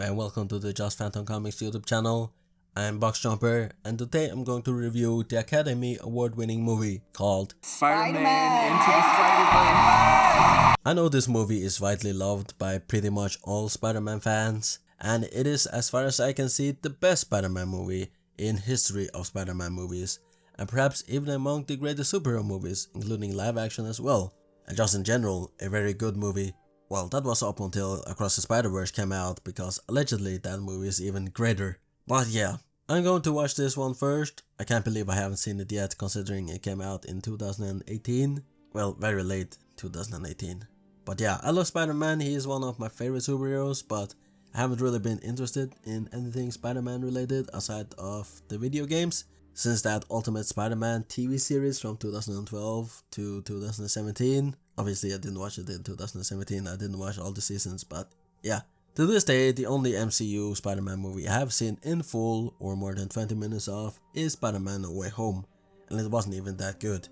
and welcome to the JustPhantomComics YouTube channel. I'm Boxjumper, and today I'm going to review the Academy Award-winning movie called Spider-Man Into the Spider-Verse. I know this movie is widely loved by pretty much all Spider-Man fans, and it is, as far as I can see, the best Spider-Man movie in history of Spider-Man movies, and perhaps even among the greatest superhero movies, including live action as well, and just in general, a very good movie. Well, that was up until Across the Spider-Verse came out, because allegedly that movie is even greater. But yeah, I'm going to watch this one first. I can't believe I haven't seen it yet, considering it came out in 2018. Well, very late 2018. But yeah, I love Spider-Man, he is one of my favorite superheroes, but I haven't really been interested in anything Spider-Man related aside of the video games, since that Ultimate Spider-Man TV series from 2012 to 2017. Obviously I didn't watch it in 2017, I didn't watch all the seasons, but yeah. To this day, the only MCU Spider-Man movie I have seen in full or more than 20 minutes of is Spider-Man No Way Home, and it wasn't even that good.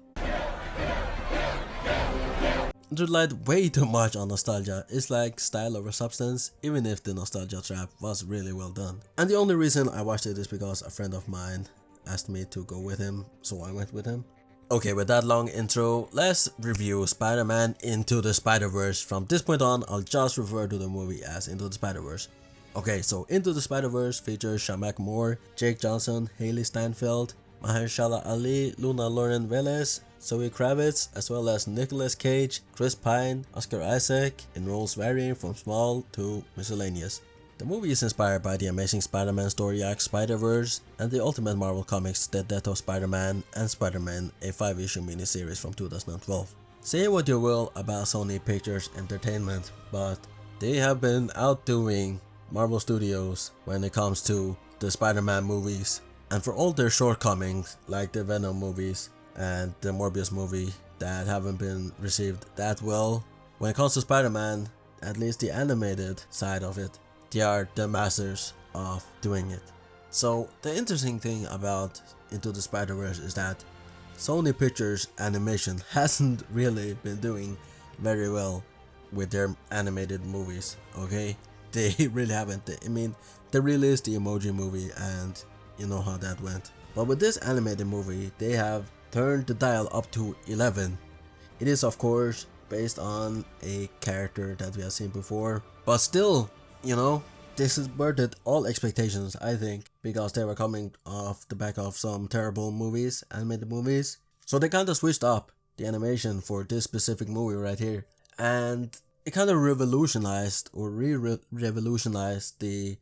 It relied way too much on nostalgia. It's like style over substance, even if the nostalgia trap was really well done. And the only reason I watched it is because a friend of mine asked me to go with him, so I went with him. Okay, with that long intro, let's review Spider-Man Into the Spider-Verse. From this point on, I'll just refer to the movie as Into the Spider-Verse. Okay, so Into the Spider-Verse features Shamak Moore, Jake Johnson, Haley Steinfeld, Mahershala Ali, Luna Lauren Velez, Zoe Kravitz, as well as Nicolas Cage, Chris Pine, Oscar Isaac, in roles varying from small to miscellaneous. The movie is inspired by the Amazing Spider-Man story arc Spider-Verse and the Ultimate Marvel Comics The Death of Spider-Man and Spider-Man, a 5-issue miniseries from 2012. Say what you will about Sony Pictures Entertainment, but they have been outdoing Marvel Studios when it comes to the Spider-Man movies. And for all their shortcomings, like the Venom movies and the Morbius movie that haven't been received that well, when it comes to Spider-Man, at least the animated side of it, they are the masters of doing it. So the interesting thing about Into the Spider-Verse is that Sony Pictures Animation hasn't really been doing very well with their animated movies, okay? They really haven't. I mean, they released the Emoji movie and you know how that went. But with this animated movie, they have turned the dial up to 11. It is of course based on a character that we have seen before, but still, you know, this has birthed all expectations, I think, because they were coming off the back of some terrible movies, animated movies. So they kind of switched up the animation for this specific movie right here. And it kind of revolutionized or revolutionized the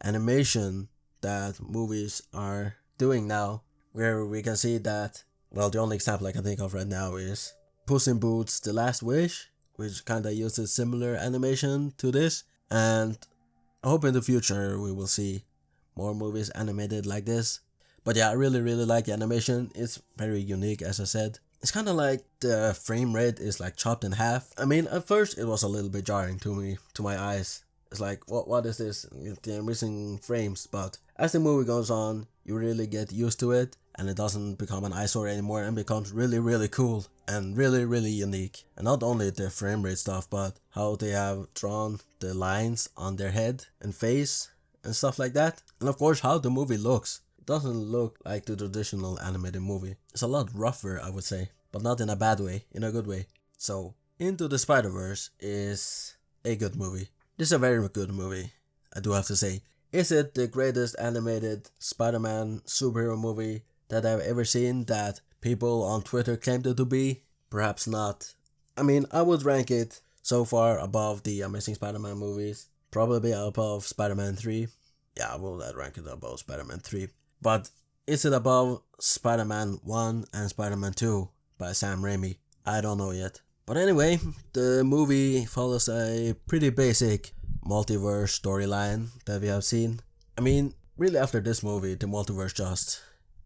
animation that movies are doing now, where we can see that, well, the only example I can think of right now is Puss in Boots The Last Wish, which kind of uses similar animation to this, and I hope in the future we will see more movies animated like this. But yeah, I really like the animation. It's very unique, as I said. It's kind of like the frame rate is like chopped in half. I mean, at first it was a little bit jarring to me, to my eyes. It's like, what is this? They're missing frames. But as the movie goes on, you really get used to it, and it doesn't become an eyesore anymore and becomes really cool and really unique. And not only the frame rate stuff, but how they have drawn the lines on their head and face and stuff like that. And of course how the movie looks. It doesn't look like the traditional animated movie. It's a lot rougher, I would say, but not in a bad way, in a good way. So Into the Spider-Verse is a good movie. This is a very good movie, I do have to say. Is it the greatest animated Spider-Man superhero movie that I've ever seen that people on Twitter claimed it to be? Perhaps not. I mean, I would rank it so far above the Amazing Spider-Man movies. Probably above Spider-Man 3. Yeah, I will rank it above Spider-Man 3. But is it above Spider-Man 1 and Spider-Man 2 by Sam Raimi? I don't know yet. But anyway, the movie follows a pretty basic multiverse storyline that we have seen. I mean, really after this movie, the multiverse just...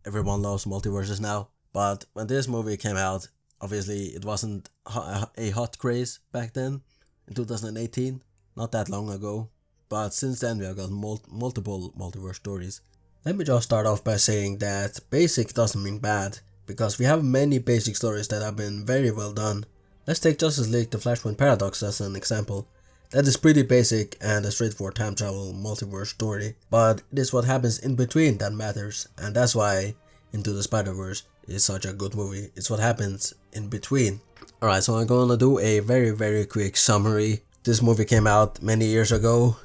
everyone loves multiverses now. But when this movie came out, obviously it wasn't a hot craze back then, in 2018. Not that long ago. But since then we have got multiple multiverse stories. Let me just start off by saying that basic doesn't mean bad, because we have many basic stories that have been very well done. Let's take Justice League The Flashpoint Paradox as an example. that is pretty basic and a straightforward time travel multiverse story, but it is what happens in between that matters, and that's why Into the Spider-Verse is such a good movie. It's what happens in between. Alright, so I'm gonna do a very quick summary. This movie came out many years ago.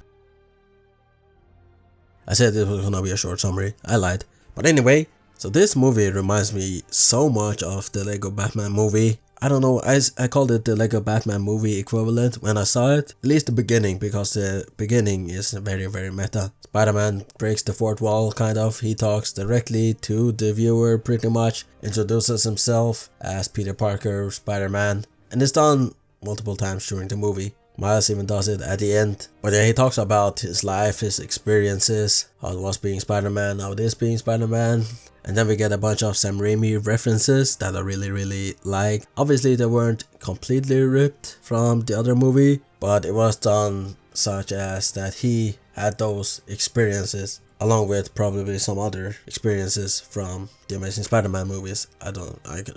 I said it was gonna be a short summary, I lied. But anyway, so this movie reminds me so much of the Lego Batman movie. I don't know, I called it the Lego Batman movie equivalent when I saw it. At least the beginning, because the beginning is very meta. Spider-Man breaks the fourth wall, kind of. He talks directly to the viewer pretty much. Introduces himself as Peter Parker, Spider-Man. And it's done multiple times during the movie. Miles even does it at the end. But yeah, he talks about his life, his experiences, how it was being Spider-Man, how it is being Spider-Man. And then we get a bunch of Sam Raimi references that I really like. Obviously they weren't completely ripped from the other movie, but it was done such as that he had those experiences along with probably some other experiences from the Amazing Spider-Man movies. I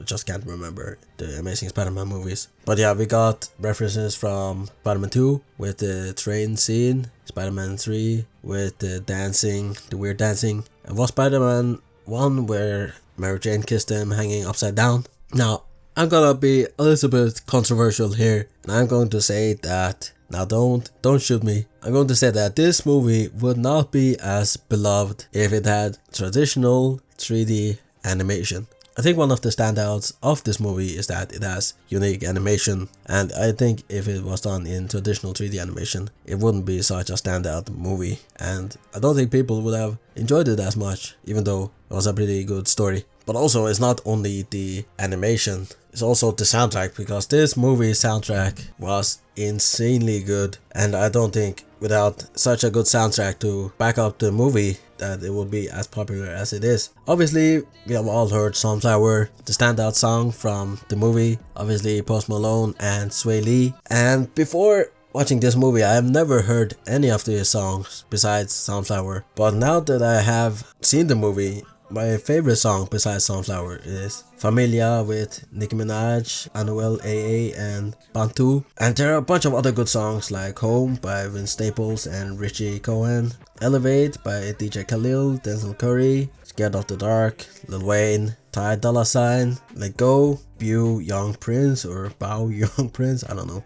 just can't remember the Amazing Spider-Man movies. But yeah, we got references from Spider-Man 2 with the train scene, Spider-Man 3 with the dancing, the weird dancing, and was Spider-Man 1 where Mary Jane kissed him hanging upside down. Now, I'm gonna be a little bit controversial here, and I'm going to say that, now don't shoot me, I'm going to say that this movie would not be as beloved if it had traditional 3D animation. I think one of the standouts of this movie is that it has unique animation, and I think if it was done in traditional 3D animation, it wouldn't be such a standout movie, and I don't think people would have enjoyed it as much, even though it was a pretty good story. But also, it's not only the animation, it's also the soundtrack, because this movie's soundtrack was insanely good, and I don't think without such a good soundtrack to back up the movie that it would be as popular as it is. Obviously, we have all heard Sunflower, the standout song from the movie, obviously Post Malone and Sway Lee. And before watching this movie, I have never heard any of these songs besides Sunflower, but now that I have seen the movie, my favorite song besides Sunflower is Familia with Nicki Minaj, Anuel AA and Bantu. And there are a bunch of other good songs like Home by Vince Staples and Richie Cohen, Elevate by DJ Khalil, Denzel Curry, Scared of the Dark, Lil Wayne, Ty Dolla $ign, Let Go, Bew Young Prince or Bow Young Prince, I don't know,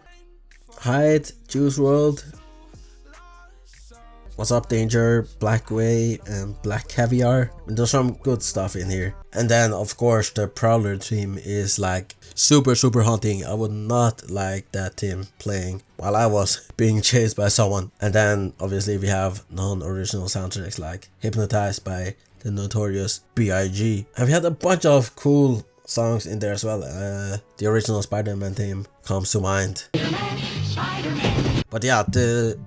Hide, Juice WRLD, What's Up Danger, Black Way and Black Caviar. And there's some good stuff in here. And then of course the Prowler theme is like super haunting. I would not like that theme playing while I was being chased by someone. And then obviously we have non-original soundtracks like Hypnotized by the Notorious B.I.G. And we had a bunch of cool songs in there as well. The original Spider-Man theme comes to mind. But yeah, the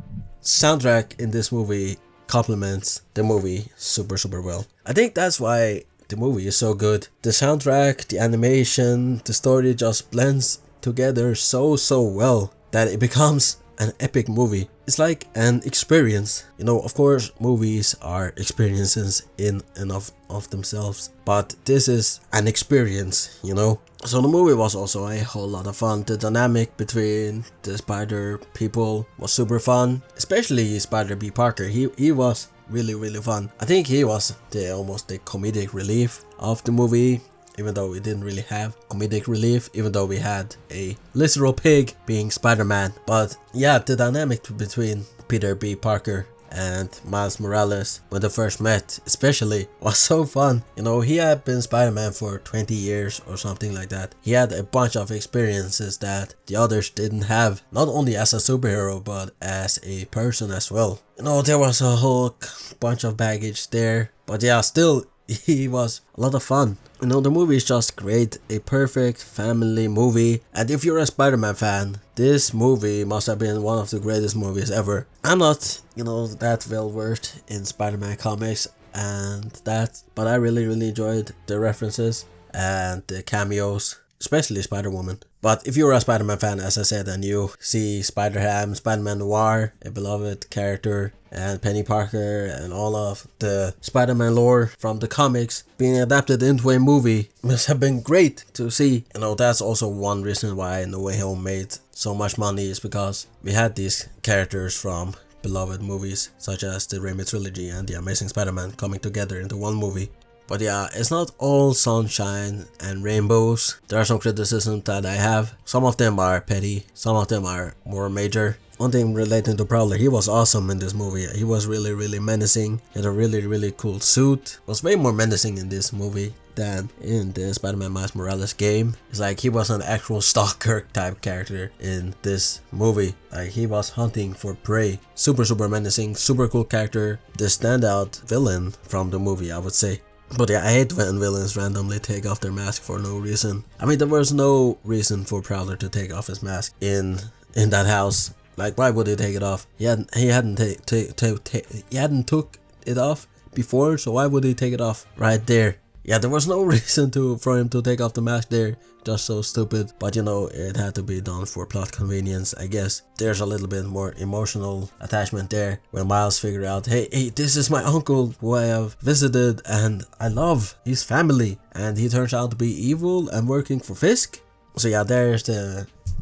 soundtrack in this movie complements the movie super well. I think that's why the movie is so good. The soundtrack, the animation, the story just blends together so well that it becomes an epic movie. It's like an experience. You know, of course movies are experiences in and of themselves, but this is an experience, you know. So the movie was also a whole lot of fun. The dynamic between the Spider people was super fun, especially Spider B. Parker. He was really fun. I think he was almost the comedic relief of the movie, even though we didn't really have comedic relief, even though we had a literal pig being Spider-Man. But yeah, the dynamic between Peter B. Parker and Miles Morales when they first met especially was so fun. You know, he had been Spider-Man for 20 years or something like that. He had a bunch of experiences that the others didn't have, not only as a superhero but as a person as well. You know, there was a whole bunch of baggage there, but yeah, still he was a lot of fun. You know, the movie is just great, a perfect family movie, and if you're a Spider-Man fan, this movie must have been one of the greatest movies ever. I'm not, you know, that well versed in Spider-Man comics and that, but I really enjoyed the references and the cameos, especially Spider-Woman. But if you're a Spider-Man fan, as I said, and you see Spider-Ham, Spider-Man Noir, a beloved character, and Penny Parker, and all of the Spider-Man lore from the comics being adapted into a movie, must have been great to see. You know, that's also one reason why No Way Home made so much money is because we had these characters from beloved movies such as the Raimi trilogy and the Amazing Spider-Man coming together into one movie. But yeah, it's not all sunshine and rainbows. There are some criticisms that I have. Some of them are petty, some of them are more major. One thing relating to Prowler, he was awesome in this movie. He was really menacing. He had a really cool suit. Was way more menacing in this movie than in the Spider-Man Miles Morales game. It's like he was an actual stalker type character in this movie. Like he was hunting for prey. Super menacing, super cool character. The standout villain from the movie, I would say. But yeah, I hate when villains randomly take off their mask for no reason. I mean, there was no reason for Prowler to take off his mask in that house. Like, why would he take it off? He hadn't took it off before, so why would he take it off right there? Yeah, there was no reason for him to take off the mask there. Just so stupid. But you know, it had to be done for plot convenience, I guess. There's a little bit more emotional attachment there when Miles figured out, hey, this is my uncle who I have visited and I love. He's family. And he turns out to be evil and working for Fisk. So yeah, there's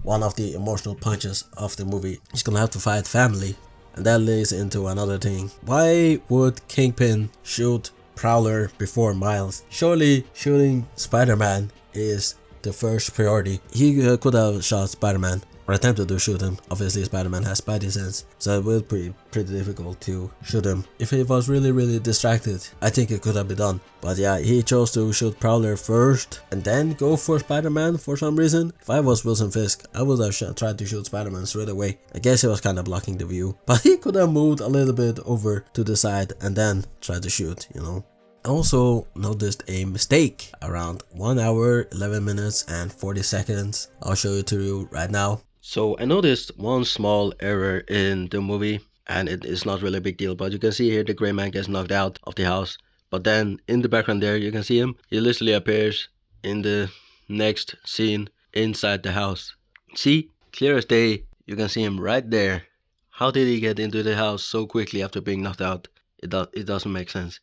one of the emotional punches of the movie. He's gonna have to fight family. And that leads into another thing. Why would Kingpin shoot Prowler before Miles? Surely shooting Spider-Man is the first priority. He could have shot Spider-Man or attempted to shoot him. Obviously Spider-Man has Spidey sense, so it would be pretty difficult to shoot him. If he was really distracted, I think it could have been done. But yeah, he chose to shoot Prowler first and then go for Spider-Man for some reason. If I was Wilson Fisk, I would have tried to shoot Spider-Man straight away. I guess he was kind of blocking the view, but he could have moved a little bit over to the side and then tried to shoot, you know. I also noticed a mistake around 1 hour, 11 minutes and 40 seconds. I'll show it to you right now. So I noticed one small error in the movie, and it is not really a big deal, but you can see here the gray man gets knocked out of the house. But then in the background there, you can see him. He literally appears in the next scene inside the house. See, clear as day, you can see him right there. How did he get into the house so quickly after being knocked out? It doesn't make sense.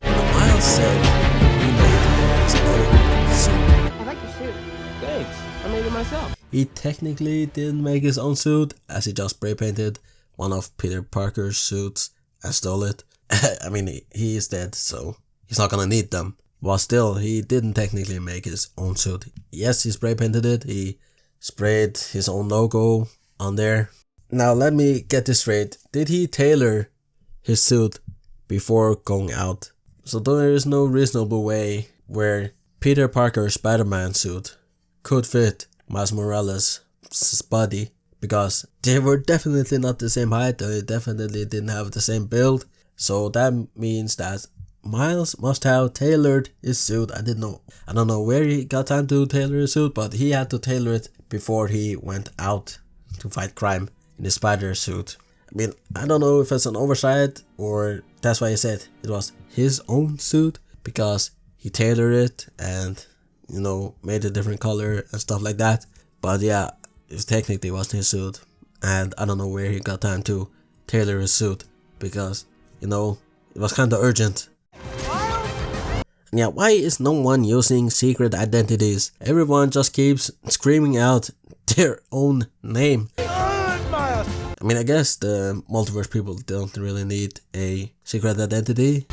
Miles said he made his own suit. I like your suit. Thanks. I made it myself. He technically didn't make his own suit, as he just spray painted one of Peter Parker's suits and stole it. I mean, he is dead, so he's not gonna need them. But still, he didn't technically make his own suit. Yes, he spray painted it. He sprayed his own logo on there. Now let me get this straight. Did he tailor his suit before going out? So there is no reasonable way where Peter Parker's Spider-Man suit could fit Miles Morales' body, because they were definitely not the same height, they definitely didn't have the same build. So that means that Miles must have tailored his suit. I don't know where he got time to tailor his suit, but he had to tailor it before he went out to fight crime in his spider suit. I mean, I don't know if it's an oversight or that's why he said it was his own suit, because he tailored it and, you know, made a different color and stuff like that. But yeah, it technically wasn't his suit, and I don't know where he got time to tailor his suit, because, you know, it was kind of urgent. And yeah, why is no one using secret identities? Everyone just keeps screaming out their own name. I mean, I guess the multiverse people don't really need a secret identity.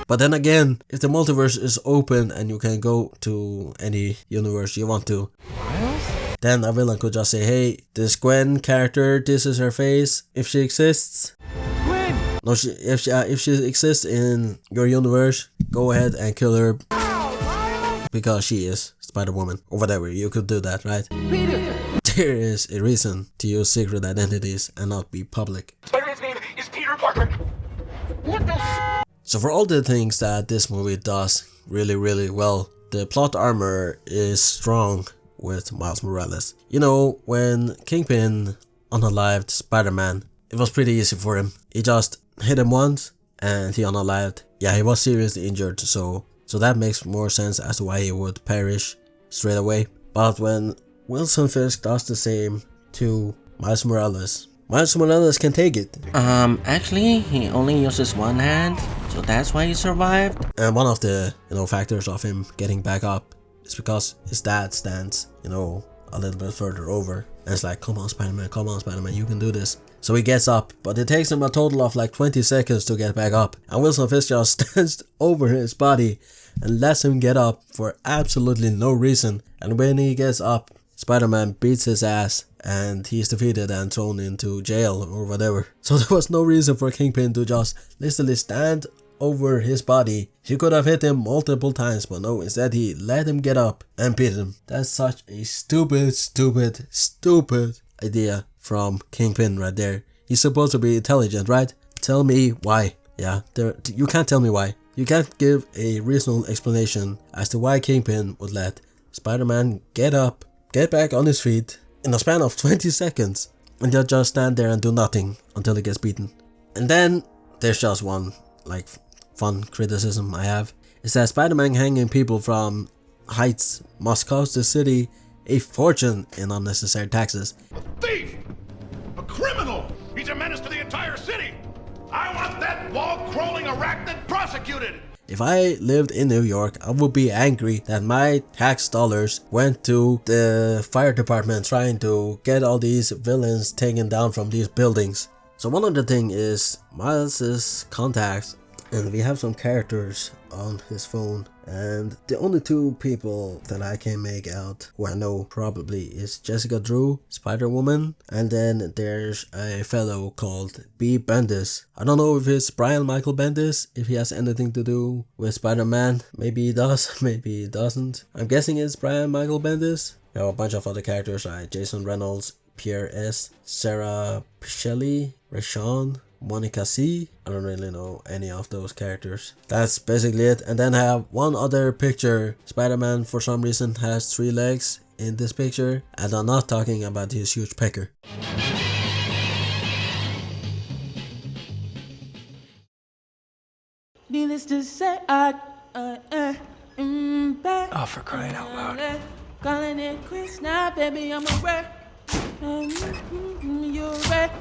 But then again, if the multiverse is open and you can go to any universe you want to, then a villain could just say, hey, this Gwen character, this is her face, if she exists. No, if she exists in your universe, go ahead and kill her, because she is Spider-Woman or whatever. You could do that, right? There is a reason to use secret identities and not be public. Spider-Man's name is Peter Parker. What the? So for all the things that this movie does really well, the plot armor is strong with Miles Morales. You know, when Kingpin unalived Spider-Man, it was pretty easy for him. He just hit him once and he unalived. Yeah, he was seriously injured, so that makes more sense as to why he would perish straight away. But when Wilson Fisk does the same to Miles Morales can take it. Actually, he only uses one hand, so that's why he survived. And one of the, factors of him getting back up is because his dad stands, a little bit further over. And it's like, come on Spider-Man, you can do this. So he gets up, but it takes him a total of like 20 seconds to get back up. And Wilson Fisk just stands over his body and lets him get up for absolutely no reason. And when he gets up, Spider-Man beats his ass and he's defeated and thrown into jail or whatever. So there was no reason for Kingpin to just literally stand over his body. He could have hit him multiple times, but no, instead he let him get up and beat him. That's such a stupid idea from Kingpin right there. He's supposed to be intelligent, right? Tell me why. Yeah, you can't tell me why. You can't give a reasonable explanation as to why Kingpin would let Spider-Man get up, get back on his feet in a span of 20 seconds and they'll just stand there and do nothing until he gets beaten. And then there's just one like fun criticism I have. Is that Spider-Man hanging people from heights must cost the city a fortune in unnecessary taxes. A thief! A criminal! He's a menace to the entire city! I want that wall-crawling arachnid prosecuted! If I lived in New York, I would be angry that my tax dollars went to the fire department trying to get all these villains taken down from these buildings. So one other thing is Miles' contacts, and we have some characters on his phone, and the only two people that I can make out who I know probably is Jessica Drew, Spider-Woman, and then there's a fellow called B. Bendis. I don't know if it's Brian Michael Bendis, if he has anything to do with Spider-Man. Maybe he does, maybe he doesn't. I'm guessing it's Brian Michael Bendis. We have a bunch of other characters like Jason Reynolds, Pierre S., Sarah Persichetti, Rashawn, Monica C. I don't really know any of those characters. That's basically it. And then I have one other picture. Spider-Man for some reason has 3 legs in this picture, and I'm not talking about his huge pecker. Needless to say, Oh, for crying out loud. Calling it quits now, baby, I'm a wreck. You're a wreck.